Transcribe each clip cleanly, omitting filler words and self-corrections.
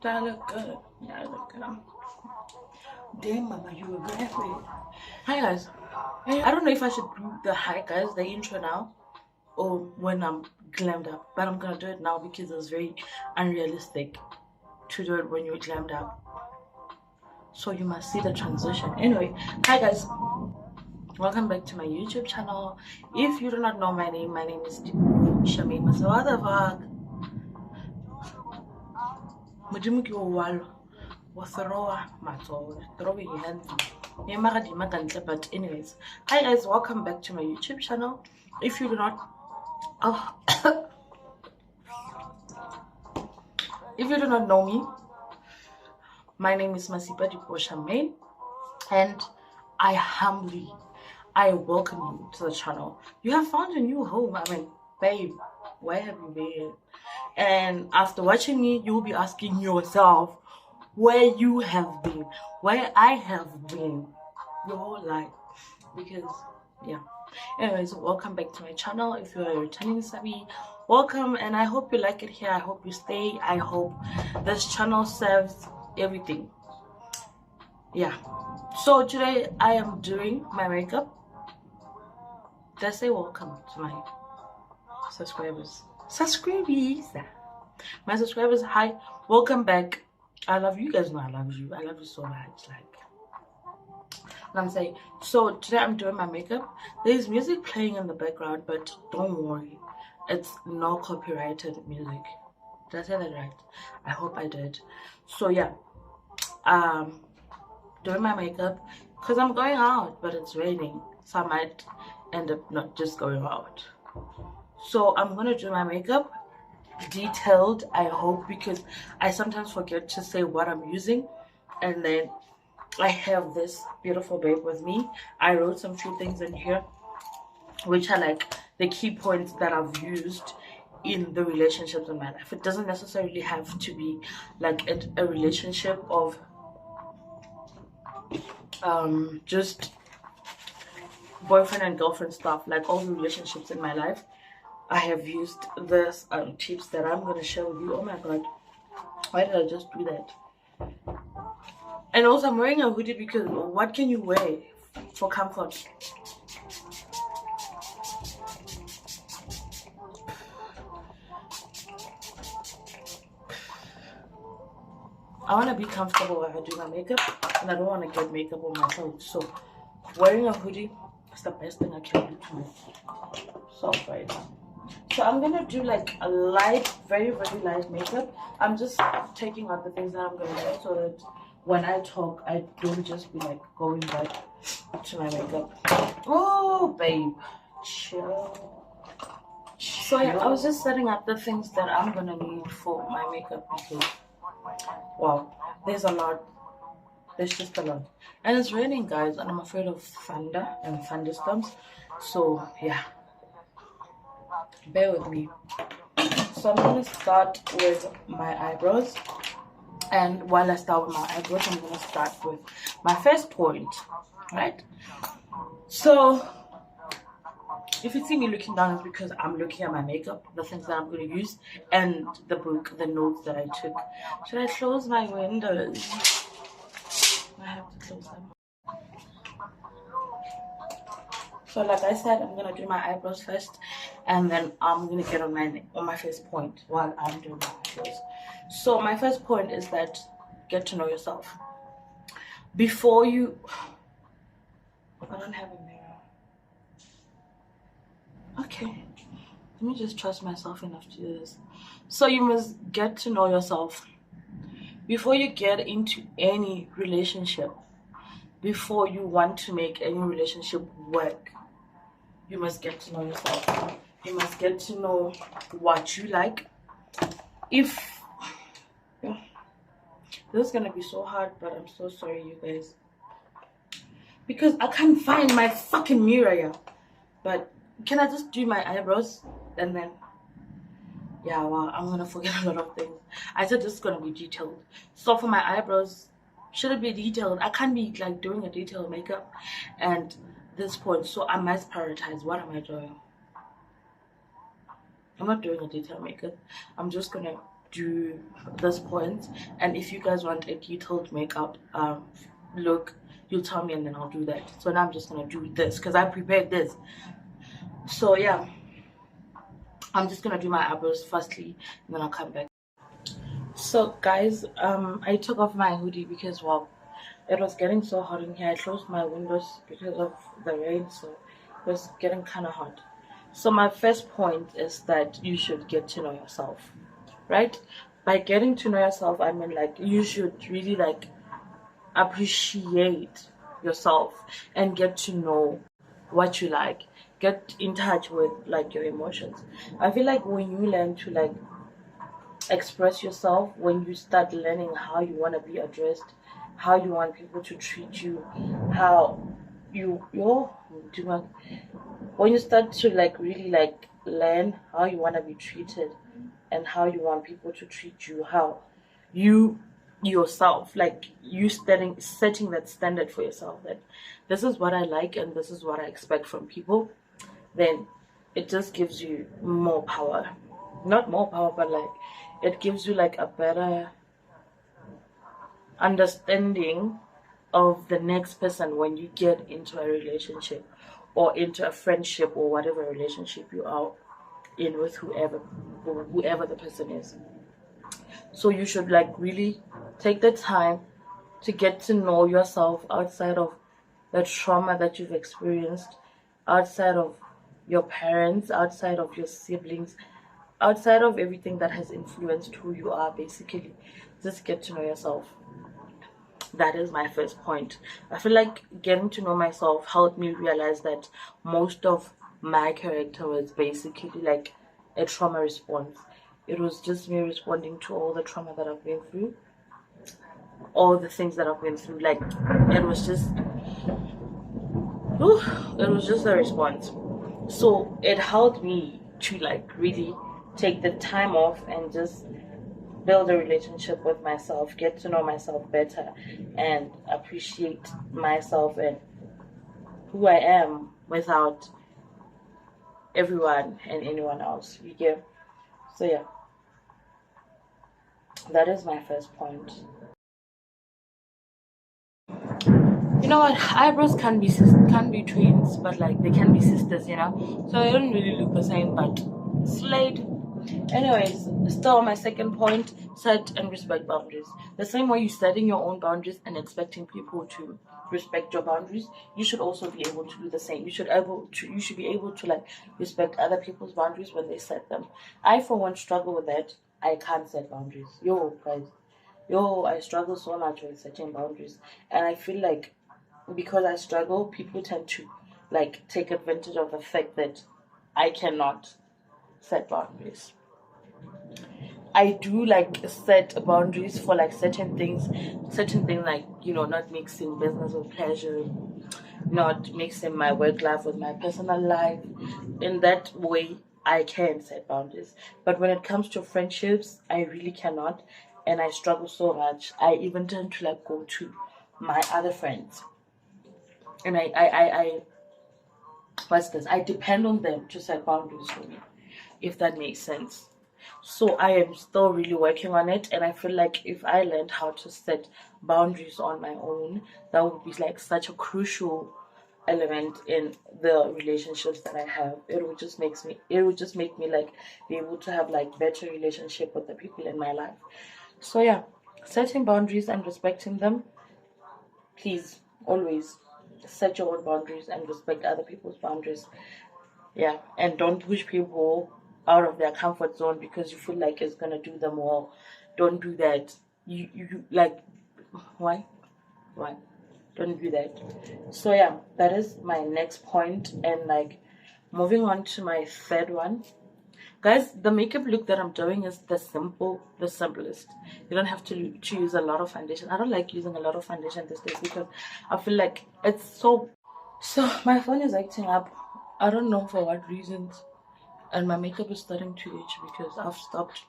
Do I look good? Yeah, I look good. Damn, mama, you were very weird. Hi guys. I don't know if I should do the hi guys, the intro now, or when I'm glammed up, but I'm gonna do it now because it's very unrealistic to do it when you're glammed up. So you must see the transition. Anyway, hi guys. Welcome back to my YouTube channel. If you do not know my name is Shamaine Masawada. Mujimuki Walo. But anyways, hi guys, welcome back to my YouTube channel. If you do not if you do not know me, my name is Masipadi Shamaine, and I welcome you to the channel. You have found a new home. I mean, babe, where have you been? And after watching me, you'll be asking yourself where you have been, where I have been your whole life. Because yeah. Anyways, welcome back to my channel. If you are a returning subby, welcome, and I hope you like it here. I hope you stay. I hope this channel serves everything. Yeah. So today I am doing my makeup. Let's say welcome to my subscribers. My subscribers, hi, welcome back. I love you guys. Know I love you. I love you so much. I'm saying, so today I'm doing my makeup. There's music playing in the background, but don't worry, it's no copyrighted music. Did I say that right? I hope I did. So yeah, doing my makeup because I'm going out, but it's raining, so I might end up not just going out. So I'm gonna do my makeup detailed, I hope, because I sometimes forget to say what I'm using, and then I have this beautiful babe with me. I wrote some few things in here which are like the key points that I've used in the relationships in my life. It doesn't necessarily have to be like a relationship of just boyfriend and girlfriend stuff. Like all the relationships in my life, I have used this tips that I'm gonna share with you. Oh my god, why did I just do that? And also I'm wearing a hoodie because what can you wear for comfort? I want to be comfortable when I do my makeup, and I don't want to get makeup on myself. So wearing a hoodie is the best thing I can do to myself right now. So I'm gonna do like a light, very light makeup. I'm just taking out the things that I'm gonna do so that when I talk, I don't just be like going back to my makeup. Oh, babe, chill. So yeah, I was just setting up the things that I'm gonna need for my makeup because wow, there's a lot. There's just a lot, and it's raining, guys, and I'm afraid of thunder and thunderstorms. So yeah, bear with me. So I'm gonna start with my eyebrows. And while I start with my eyebrows, I'm going to start with my first point, right? So, if you see me looking down, it's because I'm looking at my makeup, the things that I'm going to use, and the book, the notes that I took. Should I close my windows? I have to close them. So, like I said, I'm going to do my eyebrows first, and then I'm going to get on my first point while I'm doing my eyebrows. So my first point is that get to know yourself. Before you... I don't have a mirror. Okay. Let me just trust myself enough to do this. So you must get to know yourself. Before you get into any relationship, before you want to make any relationship work, you must get to know yourself. You must get to know what you like. This is gonna be so hard, but I'm so sorry, you guys, because I can't find my fucking mirror here. But can I just do my eyebrows and then yeah, well, I'm gonna forget a lot of things. I said this is gonna be detailed. So for my eyebrows, should it be detailed? I can't be like doing a detailed makeup and this point, so I must prioritize. What am I doing? I'm not doing a detailed makeup. I'm just gonna do this point, and if you guys want a detailed makeup look, you'll tell me and then I'll do that. So now I'm just gonna do this because I prepared this. So yeah, I'm just gonna do my eyebrows firstly and then I'll come back. So guys, I took off my hoodie because, well, it was getting so hot in here. I closed my windows because of the rain, so it was getting kind of hot. So my first point is that you should get to know yourself, right? By getting to know yourself, I mean, like, you should really, like, appreciate yourself and get to know what you like. Get in touch with, like, your emotions. I feel like when you learn to, like, express yourself, when you start learning how you want to be addressed, how you want people to treat you, how when you start to, like, really, like, learn how you want to be treated and how you want people to treat you, how you yourself, like, you setting that standard for yourself, that this is what I like and this is what I expect from people, then it just gives you more power. Not more power, but, like, it gives you, like, a better understanding of the next person when you get into a relationship or into a friendship or whatever relationship you are in with whoever the person is. So you should, like, really take the time to get to know yourself outside of the trauma that you've experienced, outside of your parents, outside of your siblings, outside of everything that has influenced who you are. Basically, just get to know yourself. That is my first point. I feel like getting to know myself helped me realize that most of my character was basically like a trauma response. It was just me responding to all the trauma that I've been through, all the things that I've been through. Like, it was just a response. So it helped me to, like, really take the time off and just build a relationship with myself, get to know myself better, and appreciate myself and who I am without everyone and anyone else. You get? So yeah, that is my first point. You know what? Eyebrows can be twins, but, like, they can be sisters. So I don't really look the same, but slayed. Anyways, still on my second point, set and respect boundaries. The same way you're setting your own boundaries and expecting people to respect your boundaries, you should also be able to do the same. You should be able to, like, respect other people's boundaries when they set them. I, for one, struggle with that. I can't set boundaries. Guys. I struggle so much with setting boundaries. And I feel like because I struggle, people tend to, like, take advantage of the fact that I cannot set boundaries. I do, like, set boundaries for, like, certain things like, not mixing business with pleasure, not mixing my work life with my personal life. In that way, I can set boundaries. But when it comes to friendships, I really cannot, and I struggle so much. I even tend to, like, go to my other friends, and I what's this? I depend on them to set boundaries for me, if that makes sense. So I am still really working on it, and I feel like if I learned how to set boundaries on my own, that would be, like, such a crucial element in the relationships that I have. It would just make me, like, be able to have, like, better relationship with the people in my life. So yeah, setting boundaries and respecting them. Please always set your own boundaries and respect other people's boundaries. Yeah, and don't push people out of their comfort zone because you feel like it's gonna do them well. Don't do that. You like, why? Don't do that. So yeah, that is my next point, and, like, moving on to my third one. Guys, the makeup look that I'm doing is the simplest. You don't have to use a lot of foundation. I don't like using a lot of foundation these days because I feel like it's so. So my phone is acting up. I don't know for what reasons, and my makeup is starting to itch because I've stopped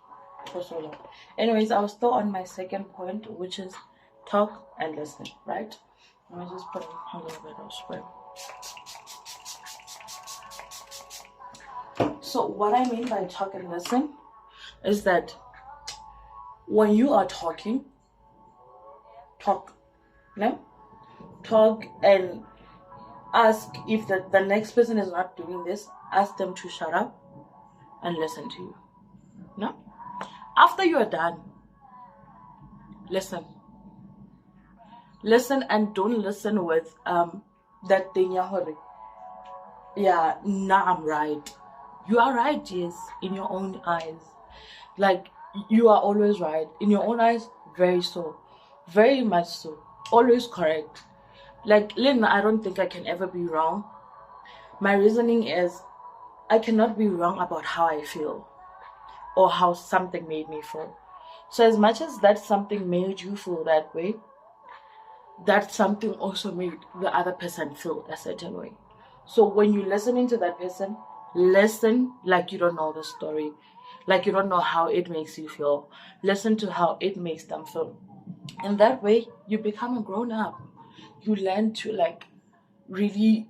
for so long. Anyways, I was still on my second point, which is talk and listen. Right? Let me just put a little bit of spray. So what I mean by talk and listen is that when you are talking, talk, no? Talk and ask if the next person is not doing this, ask them to shut up and listen to you. No? After you are done, listen. Listen, and don't listen with that thing, yeah, nah, I'm right. You are right, yes, in your own eyes. Like, you are always right. In your own eyes, very so. Very much so. Always correct. Like, Lynn, I don't think I can ever be wrong. My reasoning is, I cannot be wrong about how I feel or how something made me feel. So as much as that something made you feel that way, that something also made the other person feel a certain way. So when you're listening to that person, listen like you don't know the story, like you don't know how it makes you feel. Listen to how it makes them feel. And that way, you become a grown up. You learn to, like, really,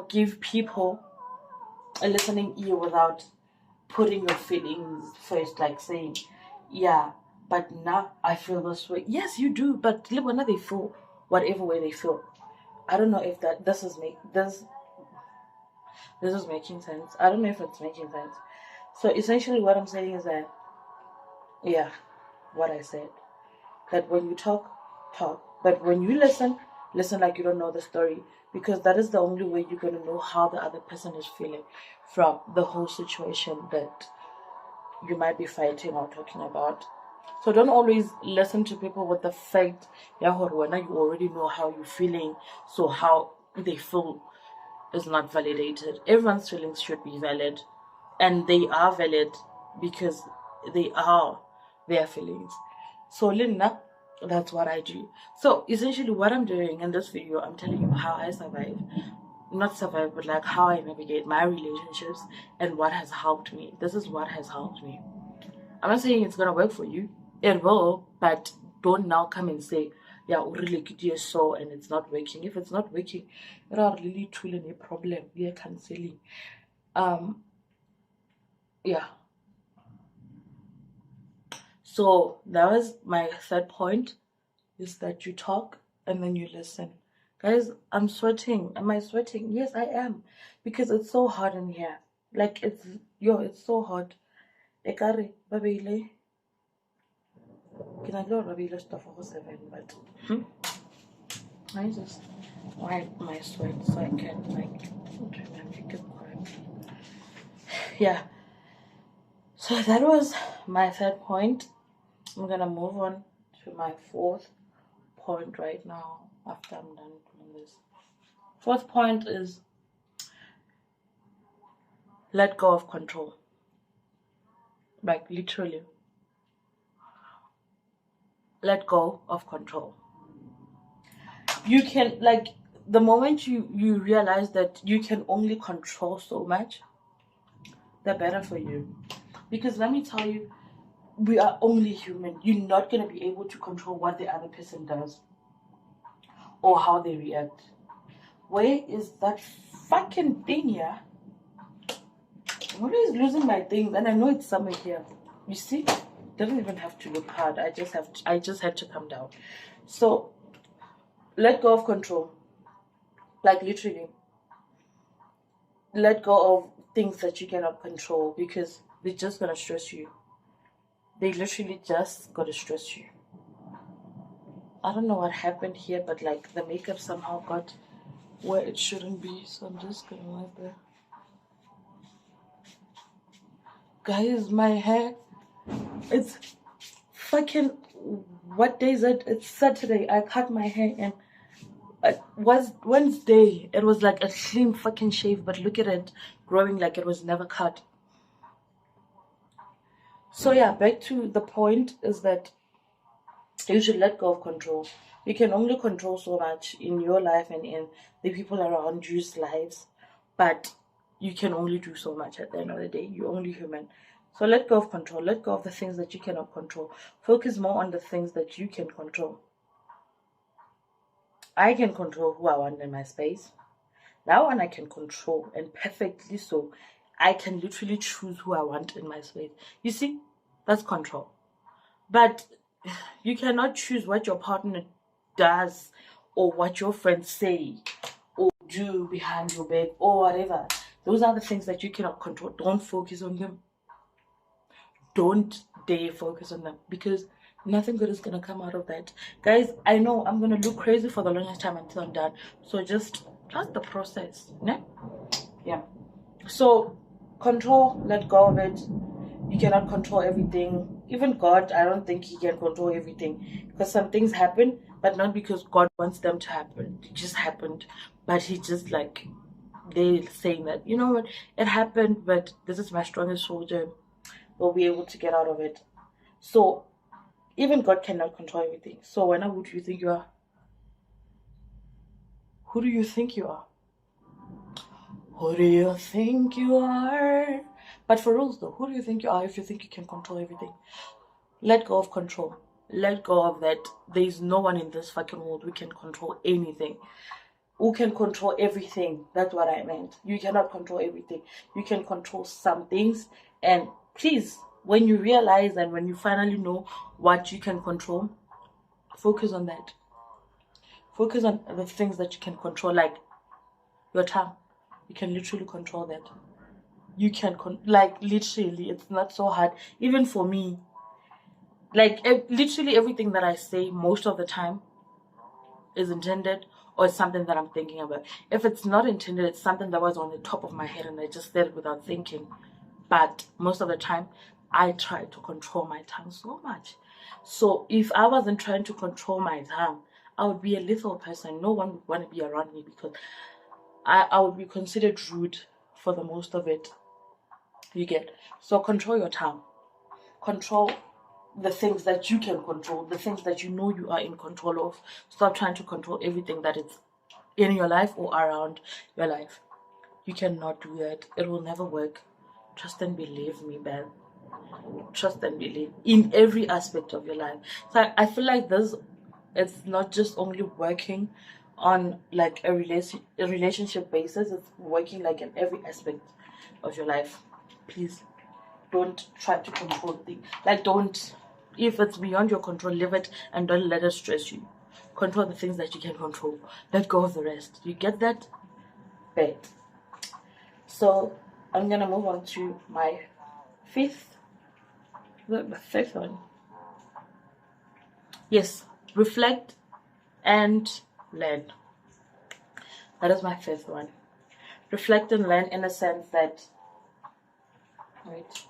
give people a listening ear without putting your feelings first, like saying, yeah, but now I feel this way. Yes, you do, but when they feel whatever way they feel. I don't know if this is making sense. I don't know if it's making sense. So essentially what I'm saying is that, yeah, what I said. That when you talk, talk. But when you listen, listen like you don't know the story. Because that is the only way you're going to know how the other person is feeling from the whole situation that you might be fighting or talking about. So don't always listen to people with the fact, yeah, you already know how you're feeling, so how they feel is not validated. Everyone's feelings should be valid, and they are valid because they are their feelings. So Linda, that's what I do. So essentially what I'm doing in this video, I'm telling you how I survive. Not survive, but like how I navigate my relationships and what has helped me. This is what has helped me. I'm not saying it's gonna work for you. It will, but don't now come and say, yeah, really good so and it's not working. If it's not working, there are really truly a problem. We are canceling. Yeah. So that was my third point, is that you talk and then you listen. Guys, I'm sweating. Am I sweating? Yes, I am. Because it's so hot in here. Like it's so hot. Ekare, babile. Can I go babile stuff for 7, but I just wipe my sweat so I can do my makeup correctly. Yeah. So that was my third point. I'm gonna move on to my fourth point right now after I'm done doing this. Fourth point is let go of control. Like literally. Let go of control. You can, like, the moment you realize that you can only control so much, the better for you. Because let me tell you, we are only human. You're not going to be able to control what the other person does or how they react. Where is that fucking thing here? I'm always losing my things, and I know it's somewhere here. You see? Doesn't even have to look hard. I just had to come down. So let go of control. Like literally. Let go of things that you cannot control because they're just gonna stress you. They literally just gotta stress you. I don't know what happened here, but like the makeup somehow got where it shouldn't be, so I'm just gonna wipe it. Guys, my hair, it's fucking, what day is it? It's Saturday. I cut my hair and it was Wednesday. It was like a clean fucking shave, but look at it growing like it was never cut. So yeah, back to the point is that you should let go of control. You can only control so much in your life and in the people around you's lives, but you can only do so much at the end of the day. You're only human. So let go of control. Let go of the things that you cannot control. Focus more on the things that you can control. I can control who I want in my space. That one I can control, and perfectly so. I can literally choose who I want in my space. You see, that's control. But you cannot choose what your partner does or what your friends say or do behind your back or whatever. Those are the things that you cannot control. Don't focus on them. Don't dare focus on them, because nothing good is going to come out of that. Guys, I know I'm going to look crazy for the longest time until I'm done. So just trust the process. Ne? Yeah. So control, let go of it. You cannot control everything. Even God, I don't think he can control everything, because some things happen, but not because God wants them to happen. It just happened, but he just like, they saying that, you know what, it happened, but this is my strongest soldier, will be able to get out of it. So even God cannot control everything. So when who do you think you are? Who do you think you are? Who do you think you are? But for real though, who do you think you are if you think you can control everything? Let go of control. Let go of that. There is no one in this fucking world who can control anything. Who can control everything? That's what I meant. You cannot control everything. You can control some things. And please, when you realize and when you finally know what you can control, focus on that. Focus on the things that you can control, like your tongue. You can literally control that. You can, like, literally, it's not so hard. Even for me, like, literally everything that I say most of the time is intended, or it's something that I'm thinking about. If it's not intended, it's something that was on the top of my head and I just said it without thinking. But most of the time, I try to control my tongue so much. So if I wasn't trying to control my tongue, I would be a lethal person. No one would want to be around me, because I would be considered rude for the most of it. You get? So control your tongue. Control the things that you can control, the things that you know you are in control of. Stop trying to control everything that is in your life or around your life. You cannot do that. It will never work. Trust and believe me, man. Trust and believe in every aspect of your life. So I feel like this, it's not just only working on like a relationship basis, it's working like in every aspect of your life. Please don't try to control things. Like, don't, if it's beyond your control, leave it and don't let it stress you. Control the things that you can control. Let go of the rest. You get that? Bad. So I'm gonna move on to my fifth one. Yes, reflect and learn. That is my fifth one. Reflect and learn in a sense that, wait,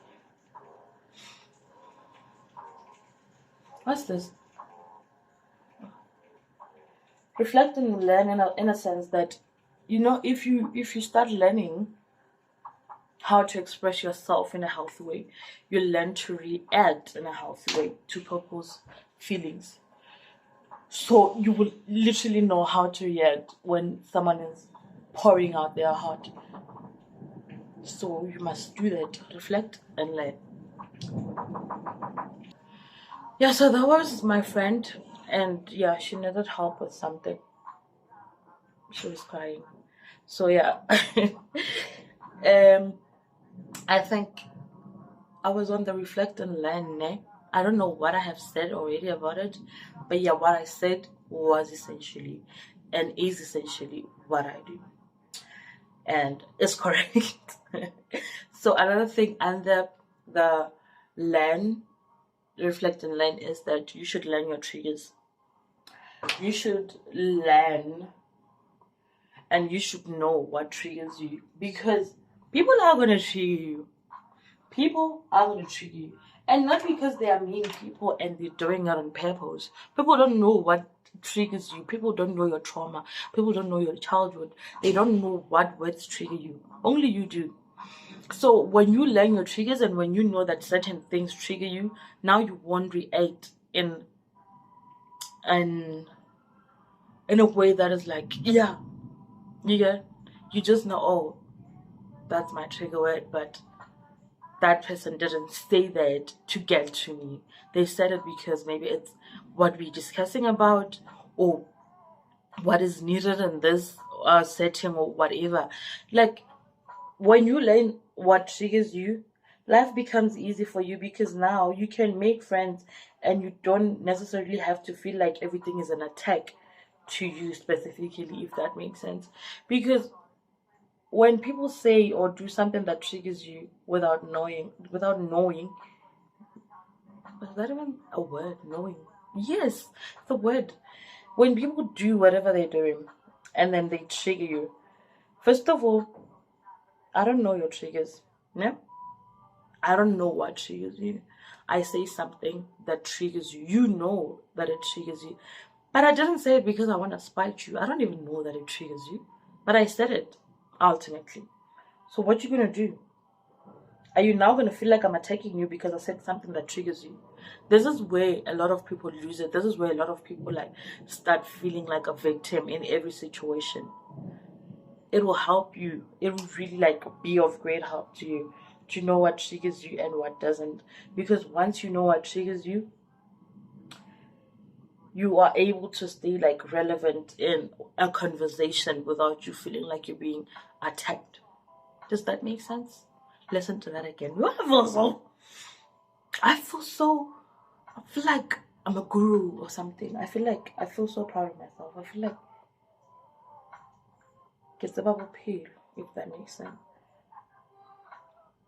what's this? Reflect and learn in a sense that, you know, if you start learning how to express yourself in a healthy way, you learn to react in a healthy way to people's feelings. So you will literally know how to react when someone is pouring out their heart. So you must do that. Reflect and learn. Yeah, so that was my friend, and yeah, she needed help with something. She was crying. So yeah. I think I was on the reflect and learn. I don't know what I have said already about it, but yeah, what I said was essentially and is essentially what I do, and it's correct. So another thing under the learn, reflect and learn is that you should learn your triggers. You should learn and you should know what triggers you, because people are going to trigger you. People are going to trigger you. And not because they are mean people and they're doing it on purpose. People don't know what triggers you. People don't know your trauma. People don't know your childhood. They don't know what words trigger you. Only you do. So when you learn your triggers and when you know that certain things trigger you, now you won't react in a way that is like, yeah, you just know, oh, that's my trigger word, but that person didn't say that to get to me. They said it because maybe it's what we're discussing about, or what is needed in this setting, or whatever. Like, when you learn what triggers you, life becomes easy for you, because now you can make friends and you don't necessarily have to feel like everything is an attack to you specifically, if that makes sense. Because when people say or do something that triggers you without knowing, is that even a word? Knowing? Yes, it's a word. When people do whatever they're doing and then they trigger you, first of all, I don't know your triggers. Yeah? I don't know what triggers you. I say something that triggers you. You know that it triggers you. But I didn't say it because I want to spite you. I don't even know that it triggers you. But I said it, ultimately. So what you going to do? Are you now going to feel like I'm attacking you because I said something that triggers you? This is where a lot of people lose it. This is where a lot of people like start feeling like a victim in every situation. It will help you. It will really like be of great help to you to know what triggers you and what doesn't. Because once you know what triggers you, you are able to stay like relevant in a conversation without you feeling like you're being attacked. Does that make sense? Listen to that again. I feel like I'm a guru or something. I feel so proud of myself. I feel like it's a bubble pale, if that makes sense.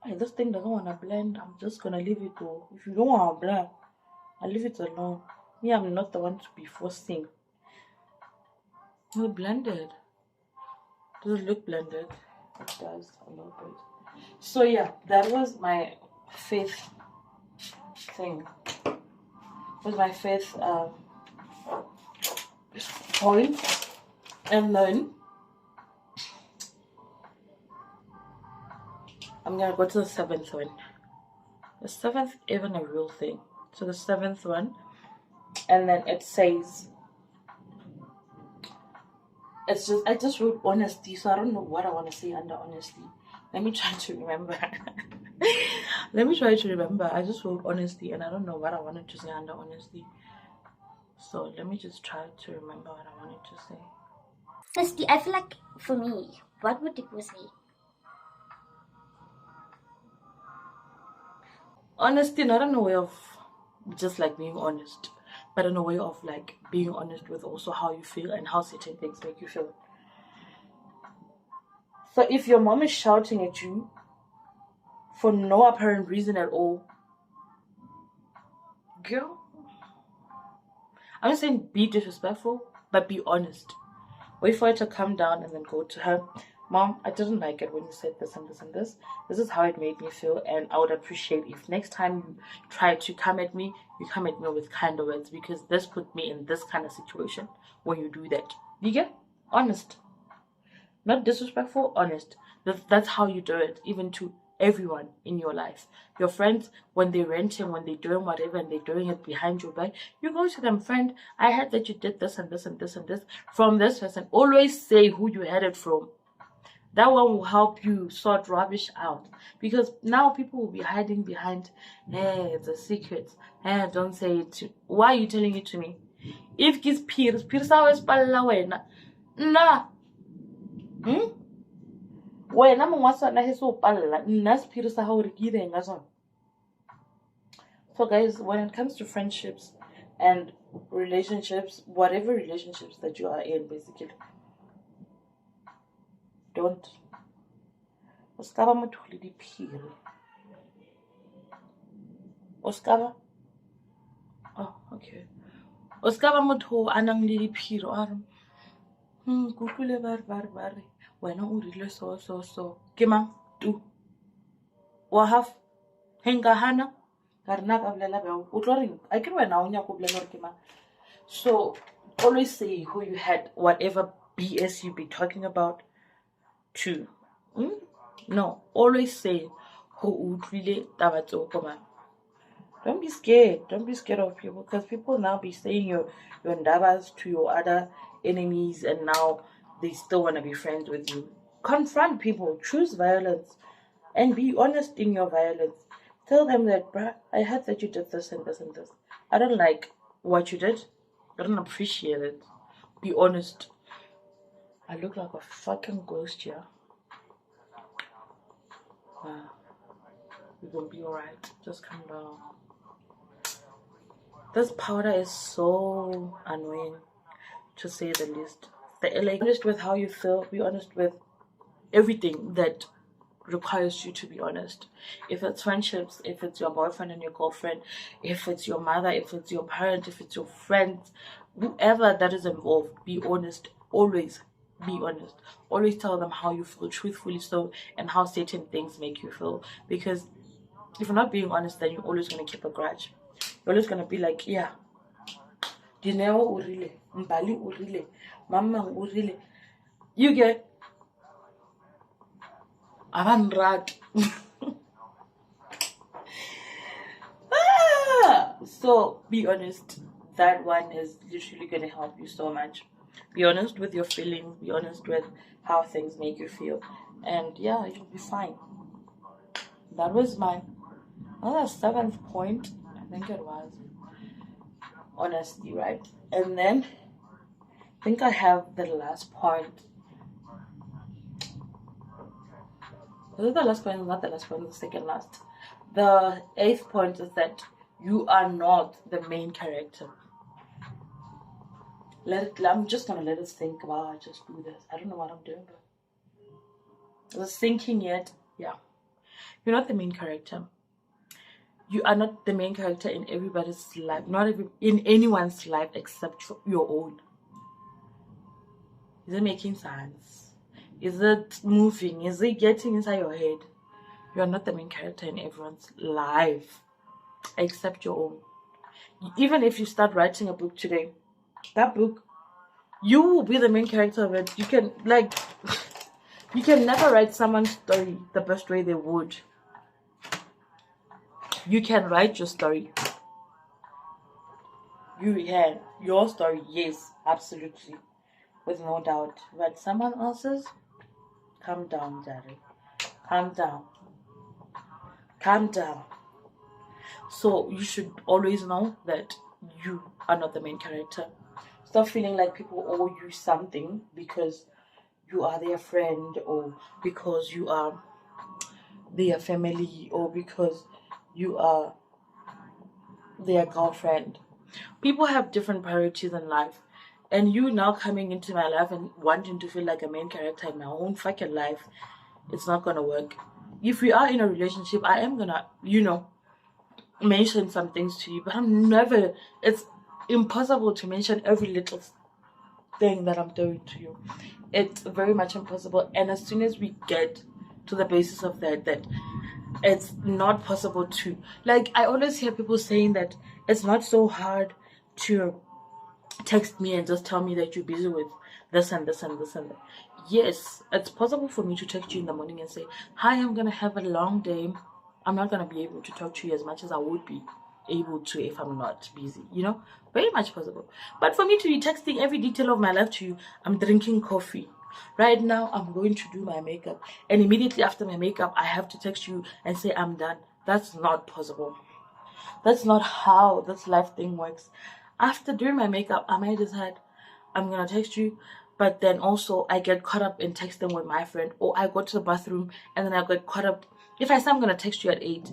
Hey, this thing doesn't want to blend. I'm just gonna leave it though. If you don't want to blend, I'll leave it alone. Me, I'm not the one to be forcing. It's blended. Does it look blended? It does a little bit. So yeah, that was my fifth thing. Was my fifth point. And then I'm gonna go to the seventh one. The seventh even a real thing. So the seventh one, and then it says, I just wrote honesty, so I don't know what I want to say under honesty. Let me try to remember. I just wrote honesty, and I don't know what I wanted to say under honesty. So let me just try to remember what I wanted to say. Firstly, I feel like for me, what would it say? Honesty, not in a way of just like being honest, but in a way of like being honest with also how you feel and how certain things make you feel. So if your mom is shouting at you for no apparent reason at all, girl, I'm not saying be disrespectful, but be honest. Wait for her to come down and then go to her. Mom, I didn't like it when you said this and this and this. This is how it made me feel, and I would appreciate if next time you try to come at me, you come at me with kinder words, because this put me in this kind of situation when you do that. You get? Honest. Not disrespectful, honest. That's how you do it, even to everyone in your life. Your friends, when they're renting, when they're doing whatever and they're doing it behind your back, you go to them, friend, I heard that you did this and this and this and this from this person. Always say who you heard it from. That one will help you sort rubbish out. Because now people will be hiding behind, hey, it's a secret. Hey, don't say it. Why are you telling it to me? If it's peers always palla wena. Nah. Wena mongwa sona he so palla. Nna sephiri sa hao re ke ireng ka sona. So guys, when it comes to friendships and relationships, whatever relationships that you are in, basically, don't. Oskaba motho le diphiri. Oskaba. Oh, okay. Oskaba motho a nang le diphiri a re kutlwile ba re wena o rile so ke mang tu wa half henga hana ka rena ka bolela bjao o tlo reng a ke re wena o nyaka go bolela gore ke mang. So always say who you had whatever BS you be talking about to. No, always say who utlwile taba tseo ko mang. Don't be scared. Don't be scared of people, because people now be saying your ndabas to your other enemies, and now they still want to be friends with you. Confront people. Choose violence, and be honest in your violence. Tell them that, bruh, I heard that you did this and this and this. I don't like what you did. I don't appreciate it. Be honest. I look like a fucking ghost here. You're gonna be alright. Just calm down. This powder is so annoying, to say the least. Like, be honest with how you feel. Be honest with everything that requires you to be honest. If it's friendships, if it's your boyfriend and your girlfriend, if it's your mother, if it's your parent, if it's your friends, whoever that is involved, be honest. Always be honest. Always tell them how you feel, truthfully so, and how certain things make you feel. Because if you're not being honest, then you're always going to keep a grudge. You're always going to be like, yeah, Dineo urile, Mbali urile, Mama urile. You get Avanrat. So be honest. That one is literally going to help you so much. Be honest with your feelings. Be honest with how things make you feel. And yeah, you'll be fine. That was my 7th point. I think it was. Honesty, right? And then I think I have the last point. Is it the last point? Not the last point, the second last. The 8th point is that you are not the main character. I'm just gonna let it think. Wow, I just do this. I don't know what I'm doing, but is it thinking yet? Yeah. You're not the main character. You are not the main character in everybody's life. In anyone's life except for your own. Is it making sense? Is it moving? Is it getting inside your head? You are not the main character in everyone's life except your own. Even if you start writing a book today, that book, you will be the main character of it. You can never write someone's story the best way they would. You can write your story. You can. Your story, yes, absolutely. With no doubt. But someone else's, calm down, Daddy. Calm down. Calm down. So you should always know that you are not the main character. Stop feeling like people owe you something because you are their friend, or because you are their family, or because you are their girlfriend. People have different priorities in life, and you now coming into my life and wanting to feel like a main character in my own fucking life, it's not gonna work. If we are in a relationship, I am gonna, mention some things to you, but it's impossible to mention every little thing that I'm doing to you. It's very much impossible. And as soon as we get to the basis of that it's not possible to, like, I always hear people saying that it's not so hard to text me and just tell me that you're busy with this and this and this and that. Yes, it's possible for me to text you in the morning and say, hi, I'm gonna have a long day. I'm not gonna be able to talk to you as much as I would be able to if I'm not busy, very much possible. But for me to be texting every detail of my life to you, I'm drinking coffee right now, I'm going to do my makeup, and immediately after my makeup I have to text you and say I'm done. That's not possible. That's not how this life thing works. After doing my makeup, I might decide I'm gonna text you, but then also I get caught up in texting with my friend, or I go to the bathroom and then I get caught up. If I say I'm gonna text you at 8,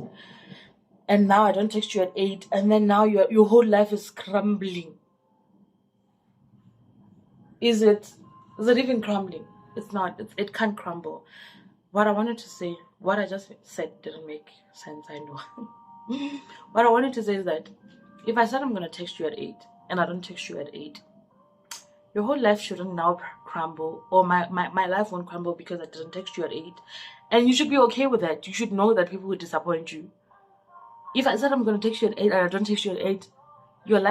and now I don't text you at 8, and then now your whole life is crumbling. Is it even crumbling? It's not. It can't crumble. What I wanted to say, what I just said didn't make sense, I know. What I wanted to say is that if I said I'm gonna text you at 8 and I don't text you at 8, your whole life shouldn't now crumble, or my life won't crumble because I didn't text you at 8. And you should be okay with that. You should know that people will disappoint you. If I said I'm gonna text you at 8 and I don't text you at 8,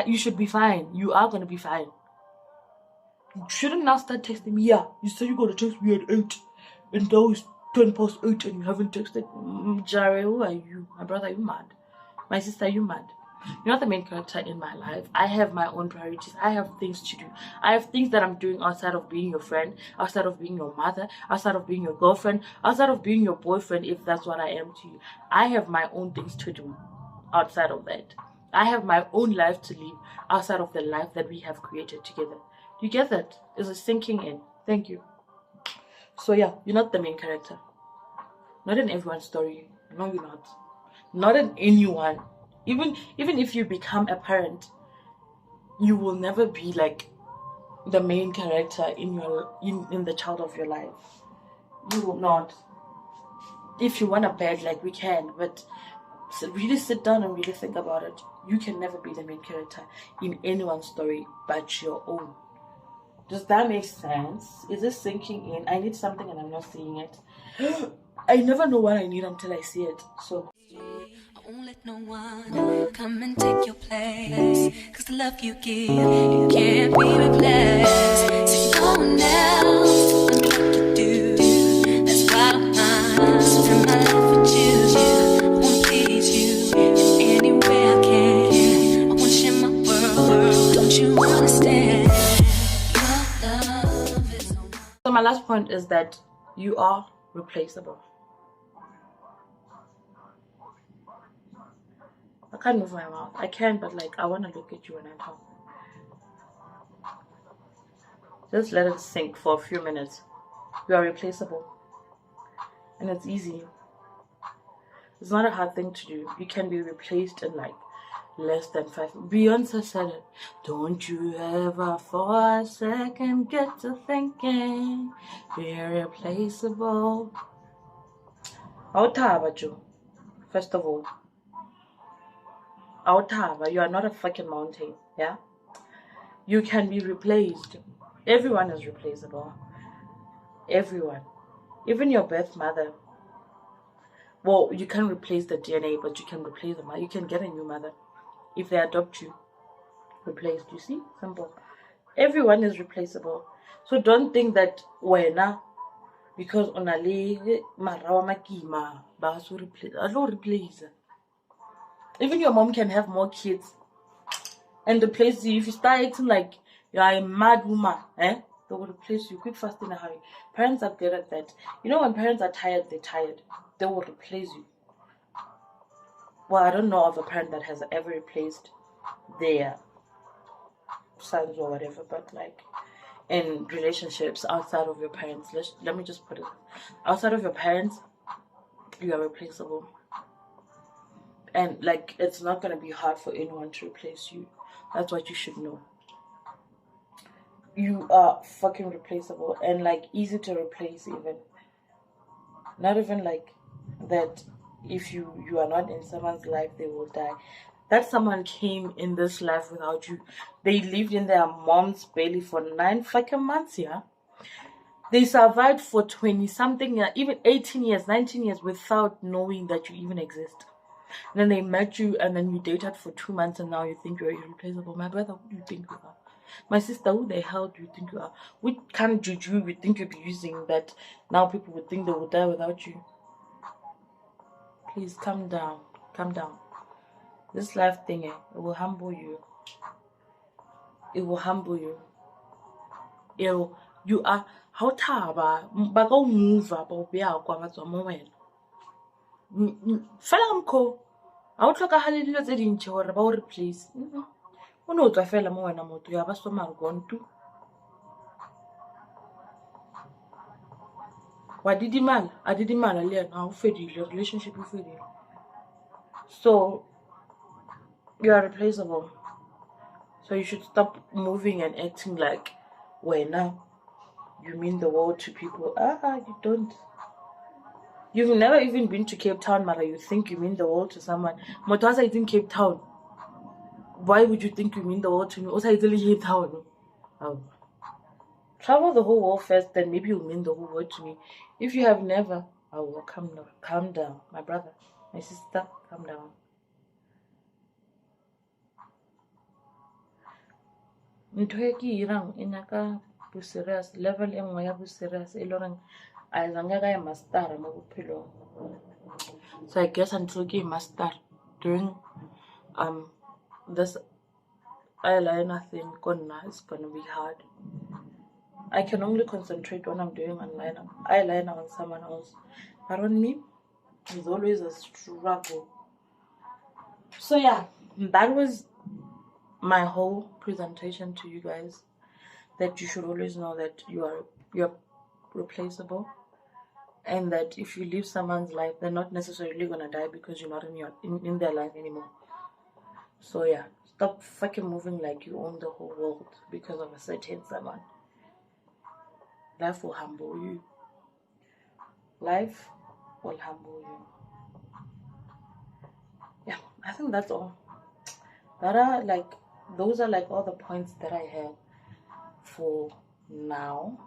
you should be fine. You are gonna be fine. You shouldn't now start texting me. Yeah, you said you're gonna text me at 8, and now it's 10 past 8 and you haven't texted. Jare, who are you? My brother, you mad? My sister, you mad? You're not the main character in my life. I have my own priorities. I have things to do. I have things that I'm doing outside of being your friend, outside of being your mother, outside of being your girlfriend, outside of being your boyfriend, if that's what I am to you. I have my own things to do outside of that. I have my own life to live outside of the life that we have created together. Do you get that? Is it sinking in? Thank you. So yeah, you're not the main character. Not in everyone's story. No, you're not. Not in anyone. Even if you become a parent, you will never be like the main character in the child of your life. You will not. If you want a bed, like, we can, but really sit down and really think about it. You can never be the main character in anyone's story but your own. Does that make sense? Is this sinking in? I need something and I'm not seeing it. I never know what I need until I see it. So I won't let no one come and take your place. Cause the love you give, it can't be replaced. So no one else will do like you do. That's why I don't mind spend my life with you. I wanna please you in any way I can. I wanna share my world, don't you understand? Your love is so my last point is that you are replaceable. I can't move my mouth. I can, but like, I want to look at you when I talk. Just let it sink for a few minutes. You are replaceable. And it's easy. It's not a hard thing to do. You can be replaced in like less than 5. Beyonce said it. Don't you ever for a second get to thinking you're replaceable. Autaba, Joe. First of all. Autaba, you are not a fucking mountain, yeah? You can be replaced. Everyone is replaceable. Everyone. Even your birth mother. Well, you can replace the DNA, but you can replace the mother. You can get a new mother. If they adopt you, replaced. You see? Simple. Everyone is replaceable. So don't think that wena, because onali marawa makima, basu replace. I don't replace. Even your mom can have more kids and replace you. If you start acting like you are a mad woman, they will replace you quick, fast, in a hurry. Parents are good at that. You know, when parents are tired, they're tired. They will replace you. Well, I don't know of a parent that has ever replaced their sons or whatever, but like in relationships outside of your parents, let me just put it, outside of your parents, you are replaceable. And like, it's not going to be hard for anyone to replace you. That's what you should know. You are fucking replaceable, and like easy to replace. Even not even like that, if you are not in someone's life, they will die. That someone came in this life without you. They lived in their mom's belly for 9 fucking months, yeah? They survived for 20 something years, even 18 years, 19 years without knowing that you even exist. And then they met you, and then you dated for 2 months, and now you think you're irreplaceable. My brother, who do you think you are? My sister, who the hell do you think you are? What kind of juju you think you'll be using that now people would think they will die without you? Please calm down. Calm down. This life thing, it will humble you. It will humble you. You are how taba baka move ba o be a kwa ba tswa mo wena. Fela mko. A o tlhoka hale dilo tse dintšhe gore ba o replace. O no tswa fela mo wena motho ya ba so mare gontu. Wa didimala, a didimala le yena o fedile, relationship e fedile. So you are replaceable. So you should stop moving and acting like wena you mean the world to people. You don't. You've never even been to Cape Town, Mara. You think you mean the world to someone. Motasa is in Cape Town. Why would you think you mean the world to me? Also, it's in Cape Town. Oh. Travel the whole world first, then maybe you'll mean the whole world to me. If you have never, calm down, my brother, my sister, calm down. Ntho e ke irang e nyaka bo serious, level e nngwe ya bo serious e loreng a zanga ga e master mo bophelong. So I guess until ke master during this eyeliner thing gonna it's gonna be hard. I can only concentrate when I'm doing eyeliner on someone else. But on me, it's always a struggle. So yeah, that was my whole presentation to you guys. That you should always know that you're replaceable, and that if you live someone's life, they're not necessarily gonna die because you're not in their life anymore. So yeah, Stop fucking moving like you own the whole world because of a certain someone. Life will humble you. Life will humble you. Yeah, I think that's all. Those are like all the points that I have for now,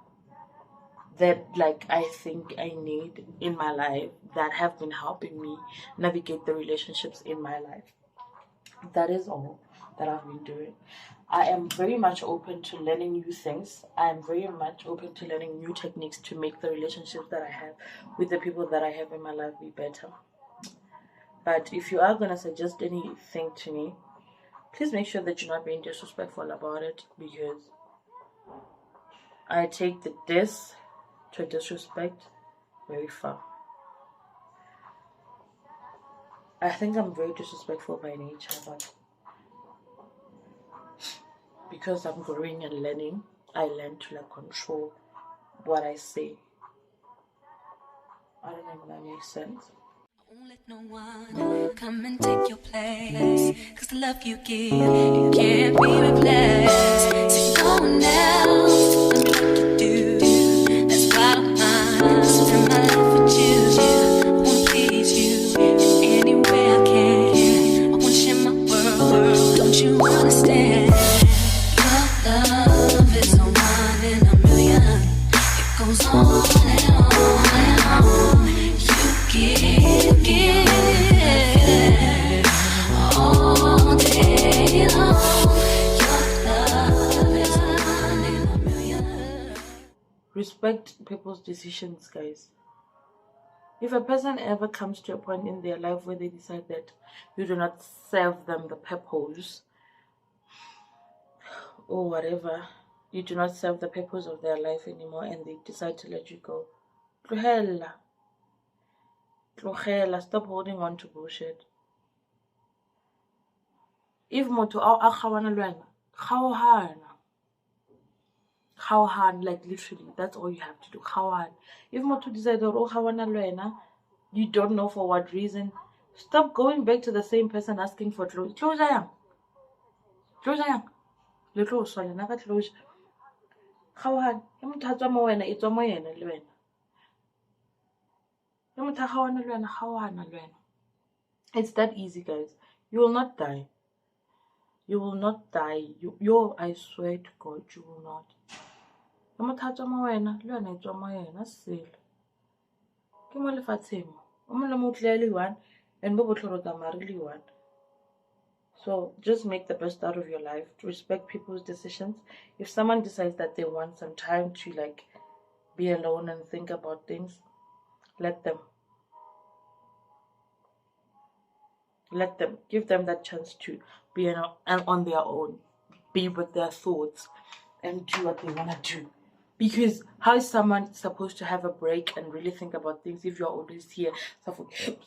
that like I think I need in my life, that have been helping me navigate the relationships in my life. That is all that I've been doing. I am very much open to learning new things. I am very much open to learning new techniques to make the relationships that I have with the people that I have in my life be better. But if you are going to suggest anything to me, please make sure that you're not being disrespectful about it, because I take the diss to disrespect very far. I think I'm very disrespectful by nature, but because I'm growing and learning, I learn to like control what I say. I don't know if that makes sense. Won't let no one come and take your place, 'cause the love you give, it can't be replaced. So no one else will do what you do. That's why I spend my life with you. I wanna please you in any way I can. I wanna share my world, don't you understand? Your love is a one in a million. It goes on and on and on. You give all day long. Your love is a one in a million. Respect people's decisions, guys. If a person ever comes to a point in their life where they decide that you do not serve them the purpose or whatever, you do not serve the purpose of their life anymore, and they decide to let you go, Tlogela. Stop holding on to bullshit. If motho a kgawana le wena, kgaohana, like literally, that's all you have to do. Kgaohana. If motho decide o kgawana le wena, you don't know for what reason, stop going back to the same person asking for closure. Closure yang. Le tlo swa lena ka closure. Kgaohana. E motho a tswa mo wena, e tswa mo yena le wena. It's that easy, guys. You will not die. You will not die. I swear to God, you will not. So just make the best out of your life. Respect people's decisions. If someone decides that they want some time to like be alone and think about things, let them. Give them that chance to be on their own, be with their thoughts, and do what they want to do. Because how is someone supposed to have a break and really think about things if you're always here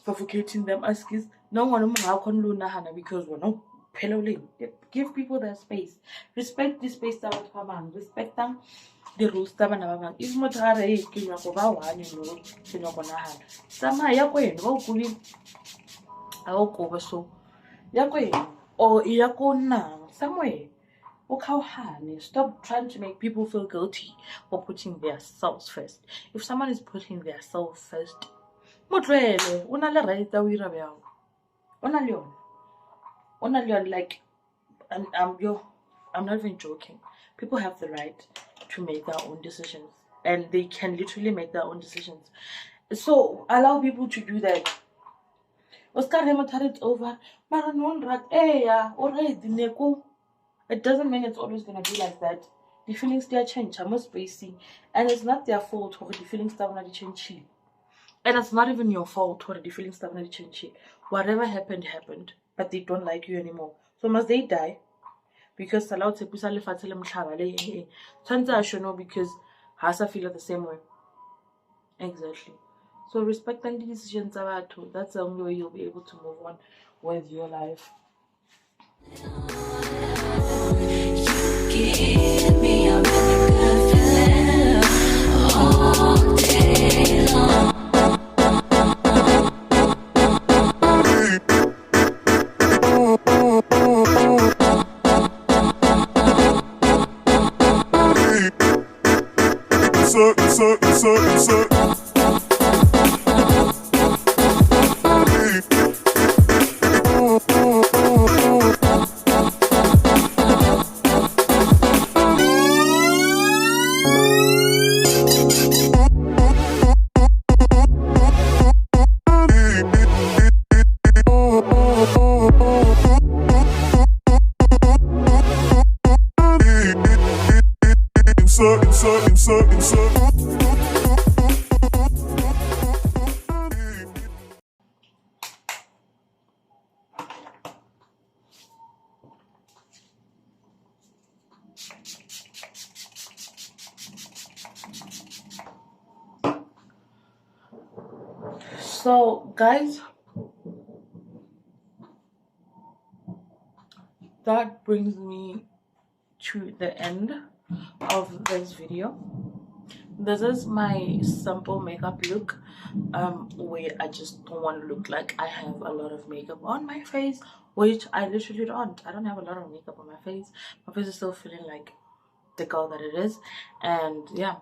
suffocating them? No one because we're not pedaling. Give people their space. Respect the space that respect them. The rules that if motara is kinywa go ba one no kinywa go nahana sama ya kwena ba ukuli a o go so ya kwena or ya go nang somewhere o khaohane. Stop trying to make people feel guilty for putting their selves first. If someone is putting their self first, motlele una le right ta o ira bjao ona le yona like I'm not even joking. People have the right to make their own decisions, and they can literally make their own decisions. So allow people to do that. Oscar it's over. It doesn't mean it's always gonna be like that. The feelings they change, I'm most spacey, and it's not their fault or the feelings that want to change. And it's not even your fault or the feelings that want to change. Whatever happened, but they don't like you anymore. So must they die? Because Salah Tepisa le fatele mhlaba turns out I should know because Hasa feel the same way. Exactly. So respect the decisions about too. That's the only way you'll be able to move on with your life. You give me a really good feeling all day long. So guys, that brings me to the end of this video. This is my simple makeup look, where I just don't want to look like I have a lot of makeup on my face, which I literally don't. I don't have a lot of makeup on my face. My face is still feeling like the girl that it is. And yeah,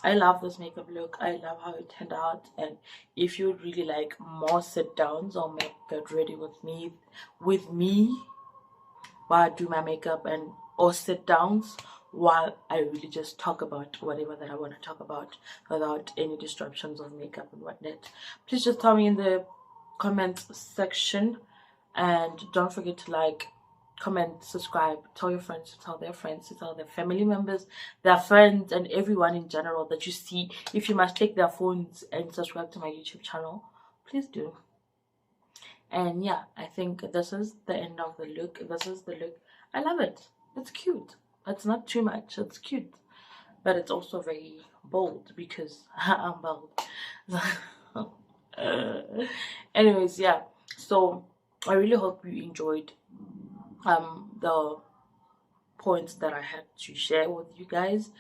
I love this makeup look. I love how it turned out. And if you really like more sit downs or get ready with me while I do my makeup, and or sit downs while I really just talk about whatever that I want to talk about without any disruptions of makeup and whatnot, please just tell me in the comment section. And don't forget to like, comment, subscribe, tell your friends to tell their friends to tell their family members, their friends, and everyone in general that you see. If you must take their phones and subscribe to my YouTube channel, please do. And yeah, I think this is the end of the look. This is the look. I love it. It's cute. It's not too much. It's cute. But it's also very bold because I'm bold. Anyways, yeah. So I really hope you enjoyed the points that I had to share with you guys.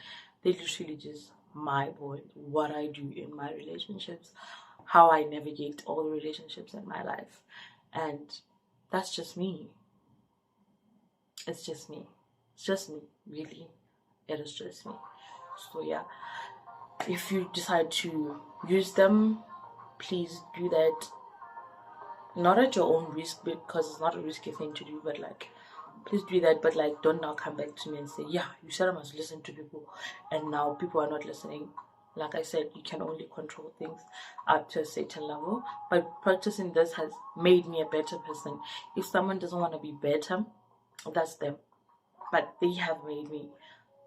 They literally just my point, what I do in my relationships, how I navigate all the relationships in my life. And that's just me. It's just me. It's just me, really. It is just me. So yeah, if you decide to use them, please do that, not at your own risk, because it's not a risky thing to do, but like, please do that, but like, don't now come back to me and say, yeah, you said I must listen to people and now people are not listening. Like I said, you can only control things up to a certain level, but practicing this has made me a better person. If someone doesn't want to be better, that's them, but they have made me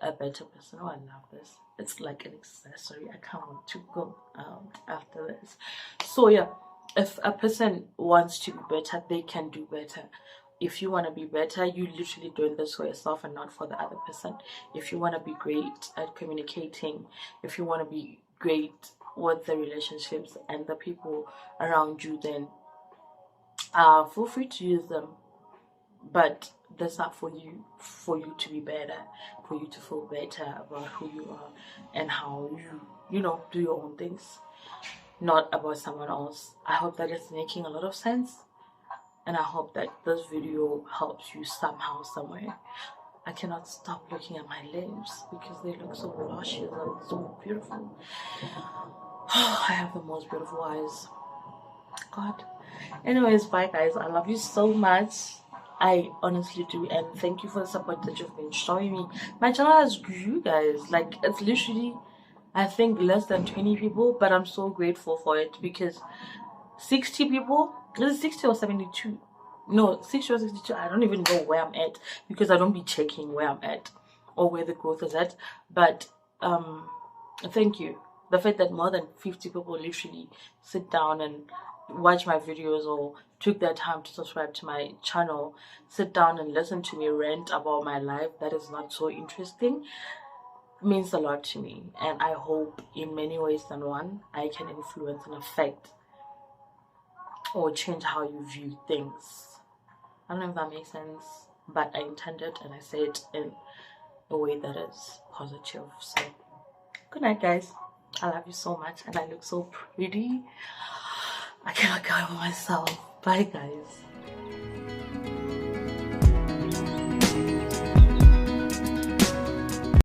a better person. Oh, I love this. It's like an accessory. I can't wait to go out after this. So yeah, if a person wants to be better, they can do better. If you want to be better, you literally doing this for yourself and not for the other person. If you want to be great at communicating, if you want to be great with the relationships and the people around you, then feel free to use them. But that's not for you to be better, for you to feel better about who you are and how you know, do your own things, not about someone else. I hope that it's making a lot of sense. And I hope that this video helps you somehow, somewhere. I cannot stop looking at my lips because they look so luscious and so beautiful. I have the most beautiful eyes. God. Anyways, bye guys. I love you so much. I honestly do. And thank you for the support that you've been showing me. My channel has grew, guys. Like, it's literally, I think, less than 20 people. But I'm so grateful for it because 60 people, is it 60 or 72? No, 60 or 62. I don't even know where I'm at because I don't be checking where I'm at or where the growth is at. But thank you. The fact that more than 50 people literally sit down and watch my videos or took their time to subscribe to my channel, sit down and listen to me rant about my life that is not so interesting, means a lot to me. And I hope in many ways than one, I can influence and affect or change how you view things. I don't know if that makes sense, but I intend it and I say it in a way that is positive. So good night, guys. I love you so much and I look so pretty. I cannot go over myself. Bye, guys.